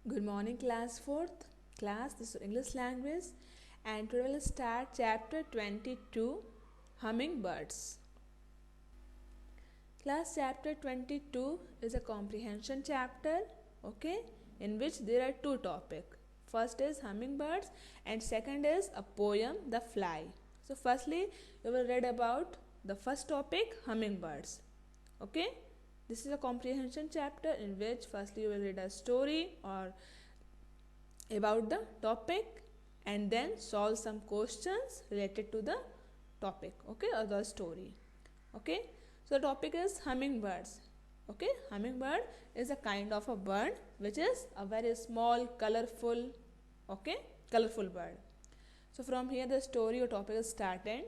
Good morning, class 4th. Class, this is English language, and today we'll start chapter 22 Hummingbirds. Class, chapter 22 is a comprehension chapter, okay, in which there are two topics. First is hummingbirds, and second is a poem, The Fly. So, firstly, we will read about the first topic, hummingbirds, okay. This is a comprehension chapter in which firstly you will read a story or about the topic and then solve some questions related to the topic, okay, or the story, okay. So the topic is hummingbirds, okay. Hummingbird is a kind of a bird which is a very small, colorful, okay, colorful bird. So from here the story or topic is started.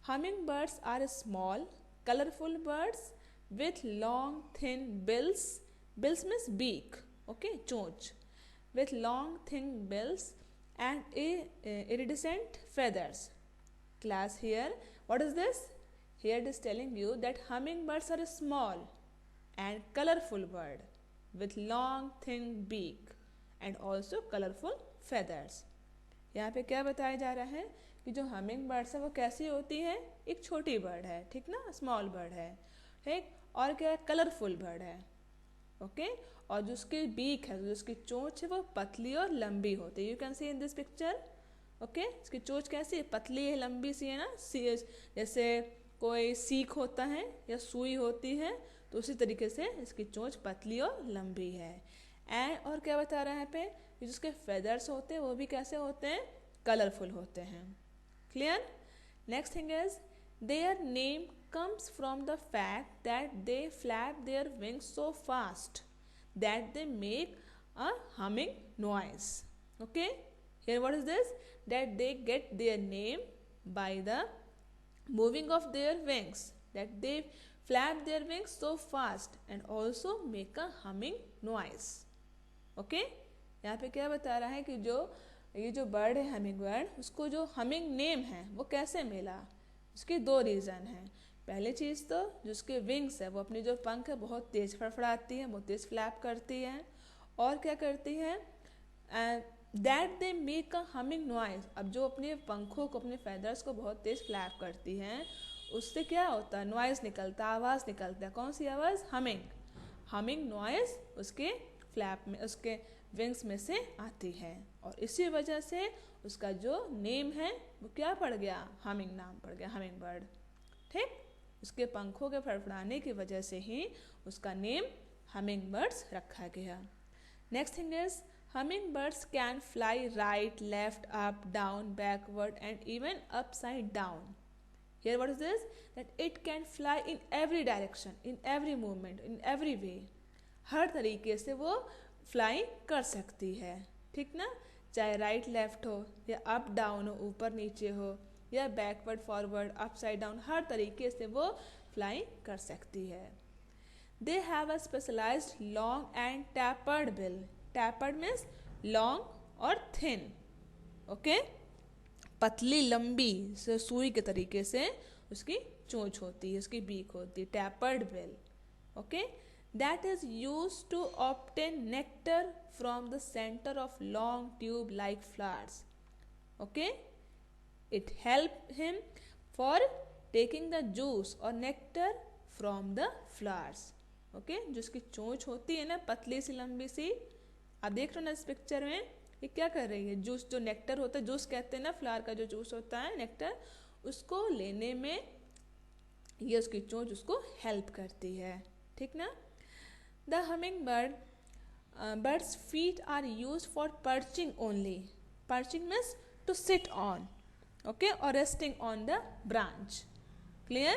Hummingbirds are small, colorful birds with long, thin bills. Bills means beak, okay, chonch, with long, thin bills and iridescent feathers. Class, here, what is this? Here it is telling you that hummingbirds are a small and colorful bird with long, thin beak and also colorful feathers. यहाँ पे क्या बताया जा रहा है कि जो humming birds है वो कैसी होती है, एक छोटी बर्ड है, ठीक ना, स्मॉल बर्ड है, ठीक, और क्या है, कलरफुल बर्ड है, ओके। और जो उसकी बीक है, जो उसकी चोंच है वो पतली और लंबी होती है। You can see in this picture, okay. इसकी चोंच कैसी है, पतली है, लंबी सी है ना, जैसे कोई सीख होता है या सुई होती है, तो उसी तरीके से इसकी चोंच पतली और लंबी है। एंड और क्या बता रहा है पे, जिसके फेदर्स होते हैं वो भी कैसे होते हैं, कलरफुल होते हैं। Clear. Next thing is their name comes from the fact that they flap their wings so fast that they make a humming noise, okay. Here what is this, that they get their name by the moving of their wings, that they flap their wings so fast and also make a humming noise, okay. यहाँ पे क्या बता रहा है कि जो ये जो बर्ड है हमिंग बर्ड, उसको जो हमिंग नेम है वो कैसे मिला, उसके दो रीज़न हैं। पहली चीज़ तो जो उसके विंग्स है वो अपनी जो पंख है बहुत तेज़ फड़फड़ाती है, बहुत तेज़ फ्लैप करती है, और क्या करती है, that they make a humming noise. अब जो अपने पंखों को, अपने फैदर्स को बहुत तेज़ फ्लैप करती हैं, उससे क्या होता है, नॉइज़ निकलता, आवाज़ निकलता है। कौन सी आवाज़, हमिंग। हमिंग नॉइज़ उसके फ्लैप में, उसके विंग्स में से आती है, और इसी वजह से उसका जो नेम है वो क्या पड़ गया, हमिंग नाम पड़ गया, हमिंग बर्ड, ठीक। उसके पंखों के फड़फड़ाने की वजह से ही उसका नेम हमिंग बर्ड्स रखा गया। Next thing is humming birds can fly right, left, up, down, backward and even upside down. Here what is this, that it can fly in every direction, in every movement, in every way. हर तरीके से वो fly कर सकती है, ठीक ना, चाहे right left हो या अप डाउन हो, ऊपर नीचे हो, या बैकवर्ड फॉरवर्ड, अपसाइड डाउन, हर तरीके से वो फ्लाई कर सकती है। They have a specialised long and tapered bill. Tapered means long और थिन, ओके, पतली लंबी से सुई के तरीके से उसकी चोंच होती है, उसकी बीक होती है, tapered bill, okay. That is use to obtain nectar from the centre of long tube like flowers, okay. It help him for taking the juice or nectar from the flowers, okay। जो उसकी चोंच होती है ना, पतली सी लंबी सी, आप देख रहे हो ना इस पिक्चर में, ये क्या कर रही है, जूस, जो नेक्टर होता है, जूस कहते हैं ना, फ्लावर का जो जूस होता है, नेक्टर, उसको लेने में ये उसकी चोंच उसको हेल्प करती है, ठीक ना। The humming bird birds' feet are used for perching only. Perching means to sit on, okay, or resting on the branch. Clear?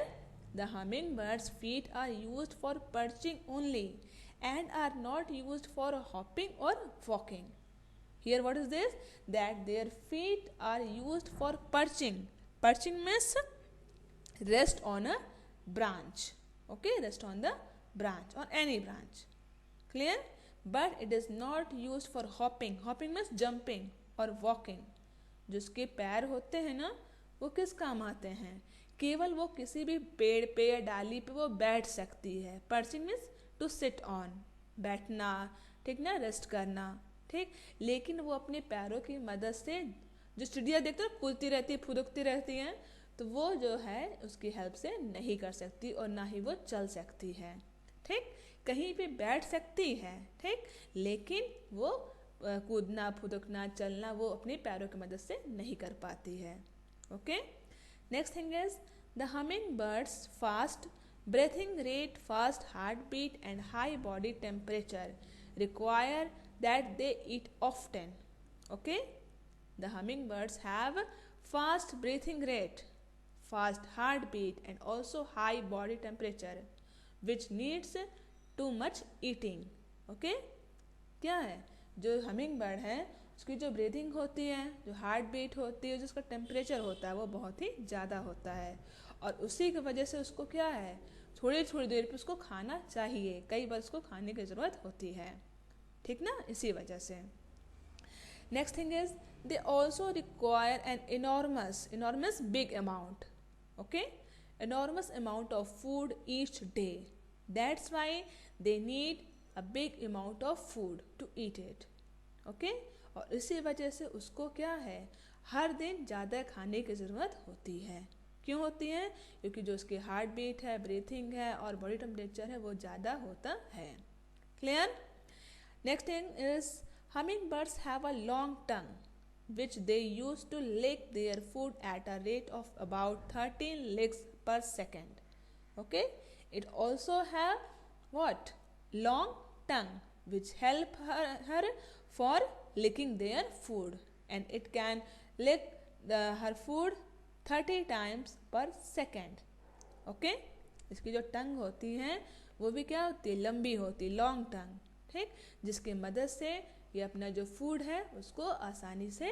The hummingbird's feet are used for perching only and are not used for hopping or walking. Here what is this, that their feet are used for perching. Perching means rest on a branch, okay, rest on the branch or any branch. Clear? But it is not used for hopping. Hopping means jumping or walking. जिसके पैर होते हैं ना, वो किस काम आते हैं, केवल वो किसी भी पेड़ पे या डाली पे वो बैठ सकती है। Perching means to sit on, बैठना, ठीक ना, रेस्ट करना, ठीक। लेकिन वो अपने पैरों की मदद से, जो चिड़िया देखते हो कूदती रहती है, फुदकती रहती हैं, तो वो जो है उसकी हेल्प से नहीं कर सकती और ना ही वो चल सकती है। ठीक, कहीं पे बैठ सकती है, ठीक, लेकिन वो कूदना, फुदकना, चलना वो अपने पैरों की मदद से नहीं कर पाती है। Okay, next thing is the humming birds fast breathing rate, fast heartbeat, and high body temperature require that they eat often. Okay, the hummingbirds have fast breathing rate, fast heartbeat, and also high body temperature, which needs too much eating. Okay, क्या है, जो humming bird है उसकी जो breathing होती है, जो heart beat होती है, जो उसका टेम्परेचर होता है वो बहुत ही ज़्यादा होता है, और उसी की वजह से उसको क्या है, थोड़ी थोड़ी देर पे उसको खाना चाहिए, कई बार उसको खाने की ज़रूरत होती है। ठीक ना, इसी वजह से। Next thing is they also require an enormous big amount, okay, enormous amount of food each day. That's why they need a big amount of food to eat it. Okay? और इसी वजह से उसको क्या है, हर दिन ज़्यादा खाने की ज़रूरत होती है। क्यों होती है? क्योंकि जो उसकी हार्ट बीट है, ब्रीथिंग है और बॉडी टेम्परेचर है वो ज़्यादा होता है। Clear? Next thing is humming birds have a long tongue which they use to lick their food at a rate of about 13 licks per second. Okay, it also have what, long tongue which help her for licking their food, and it can lick her food 30 times per second. Okay, इसकी जो टंग होती है वो भी क्या होती है, लंबी होती, लॉन्ग टंग, ठीक, जिसकी मदद से ये अपना जो फूड है उसको आसानी से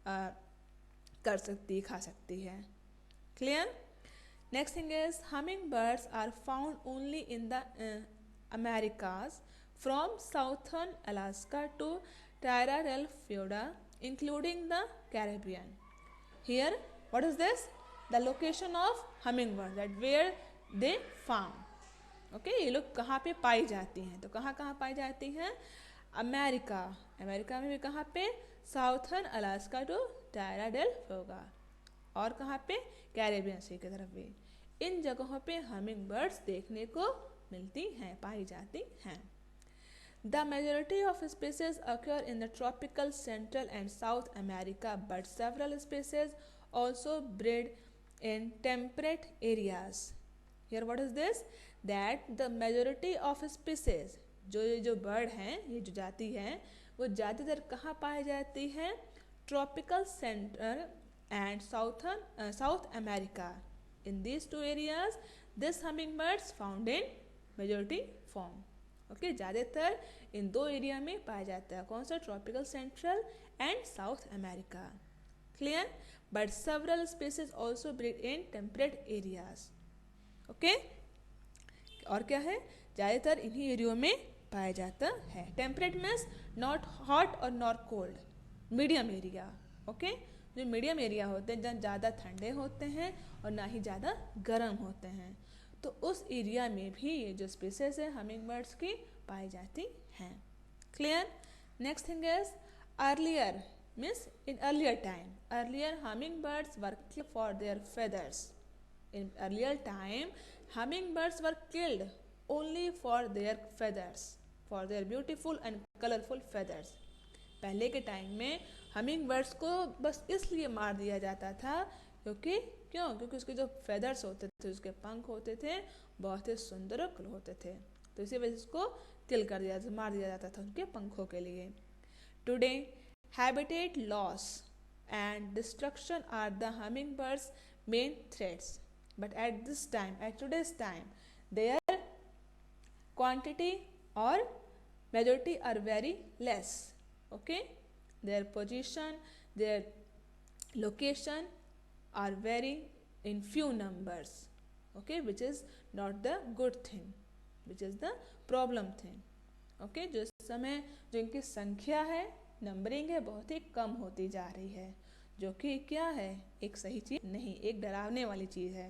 कर सकती, खा सकती है। Clear? Next thing is humming birds are found only in the Americas from southern Alaska to Tierra del Fuego including the Caribbean. Here what is this, the location of humming bird, that where they found. Okay, ये लोग कहाँ पे पाई जाती हैं, तो कहाँ कहाँ पाई जाती हैं, अमेरिका, अमेरिका में भी कहाँ पे, southern Alaska to Tierra del Fuego, और कहाँ पे, कैरेबियन सी की तरफ भी। इन जगहों पे हमिंग बर्ड्स देखने को मिलती हैं, पाई जाती हैं। The majority of species acquire in the tropical central and South America, but several species also breed in temperate areas. Here what is this, that the majority of species, जो bird हैं, ये जो जाति है वो ज़्यादातर कहाँ पाई जाती है, tropical central and South America. In this two areas this humming birds found in majority form. Okay, ज़्यादातर इन दो एरिया में पाया जाता है, कौन सा, tropical central and South America. Clear? But several species also breed in temperate areas. Okay, और क्या है, ज़्यादातर इन्हीं एरियो में पाया जाता है। टेम्परेट मीन्स नॉट हॉट और not cold, medium area. Okay, जो मीडियम एरिया होते हैं, जहाँ ज़्यादा ठंडे होते हैं और ना ही ज़्यादा गर्म होते हैं, तो उस एरिया में भी ये जो स्पीसीज है हमिंग बर्ड्स की पाई जाती हैं। Clear? Next thing is earlier means in earlier time, earlier humming birds were killed for their feathers. In earlier time, hummingbirds were killed only for their feathers, for their beautiful and colorful feathers. पहले के time में humming birds को बस इसलिए मार दिया जाता था क्योंकि उसके जो फेदर्स होते थे, उसके पंख होते थे, बहुत ही सुंदर होते थे, तो इसी वजह से उसको किल कर दिया, मार दिया जाता था उनके पंखों के लिए। Today habitat loss and destruction are the humming birds main threats, but at today's time, their quantity or majority are very less. Okay, their position, their location are very in few numbers. Okay, which is not the good thing, which is the problem thing. Okay, जो इस समय जो इनकी संख्या है, numbering है, बहुत ही कम होती जा रही है, जो कि क्या है, एक सही चीज़ नहीं, एक डरावने वाली चीज़ है।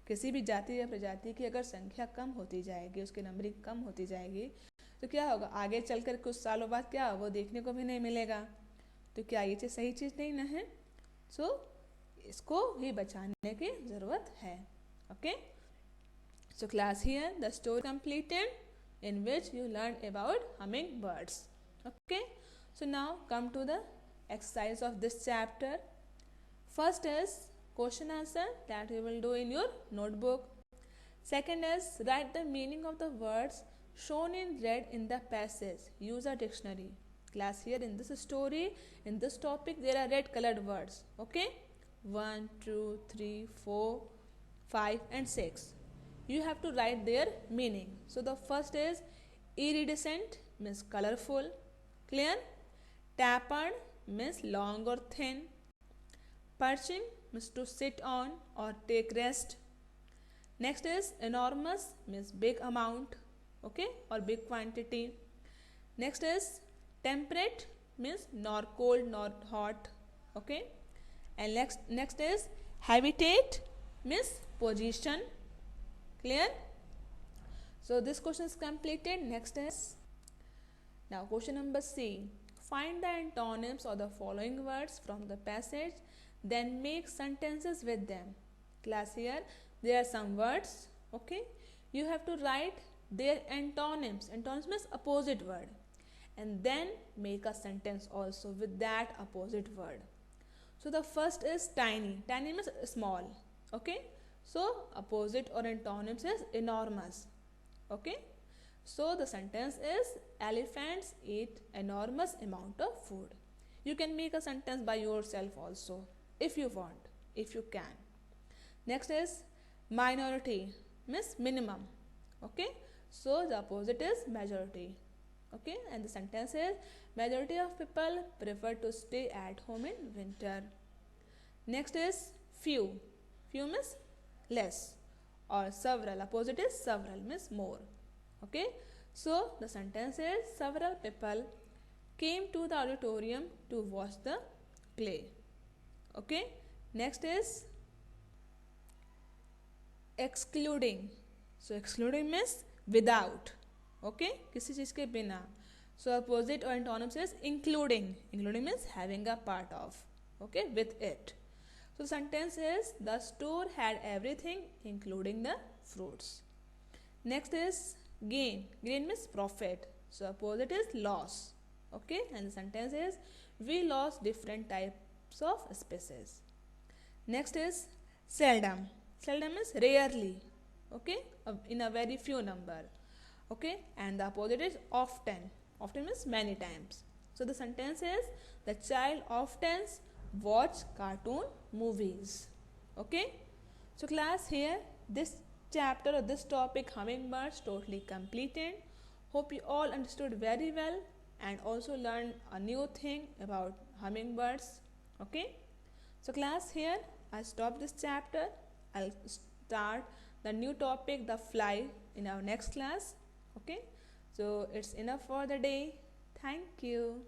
किसी भी जाति या प्रजाति की अगर संख्या कम होती जाएगी, उसकी नंबरिंग कम होती जाएगी, तो क्या होगा, आगे चलकर कुछ सालों बाद क्या वो देखने को भी नहीं मिलेगा। तो क्या ये चीज़ सही चीज़ नहीं ना है। सो इसको भी बचाने की ज़रूरत है। Okay, so class here the story completed in which you learned about hummingbirds. Okay, so now come to the exercise of this chapter. First is question answer that you will do in your notebook. Second is write the meaning of the words shown in red in the passage. Use a dictionary. Class, here in this story, in this topic, there are red colored words. Okay, 1, 2, 3, 4, 5 and 6. You have to write their meaning. So the first is iridescent, means colorful. Clear? Tapered means long or thin. Perching means to sit on or take rest. Next is enormous, means big amount, okay, or big quantity. Next is temperate, means nor cold nor hot, okay. And next is habitat, means position. Clear? So this question is completed. Next is now question number C. Find the antonyms of the following words from the passage, then make sentences with them. Class, here there are some words, okay. You have to write their antonyms. Antonyms means opposite word, and then make a sentence also with that opposite word. So the first is tiny. Tiny means small, okay. So opposite or antonyms is enormous, okay. So the sentence is elephants eat enormous amount of food. You can make a sentence by yourself also if you want, if you can. Next is minority, means minimum, okay. So the opposite is majority, okay. And the sentence is majority of people prefer to stay at home in winter. Next is few. Few means less, or several. Opposite is several, means more, okay. So the sentence is several people came to the auditorium to watch the play, okay. Next is excluding. So excluding means without, okay, किसी चीज़ के बिना. So opposite or antonyms is including. Including means having a part of, okay, with it. So the sentence is the store had everything including the fruits. Next is gain. Gain means profit. So opposite is loss, okay. And the sentence is we lost different types of species. Next is seldom. Seldom means rarely, okay, in a very few number, okay. And the opposite is often. Often means many times. So the sentence is the child often watch cartoon movies, okay. So class, here this chapter or this topic hummingbirds totally completed. Hope you all understood very well and also learned a new thing about hummingbirds, okay. So class, here I stop this chapter. I'll start the new topic, the fly, in our next class, okay. So it's enough for the day. Thank you.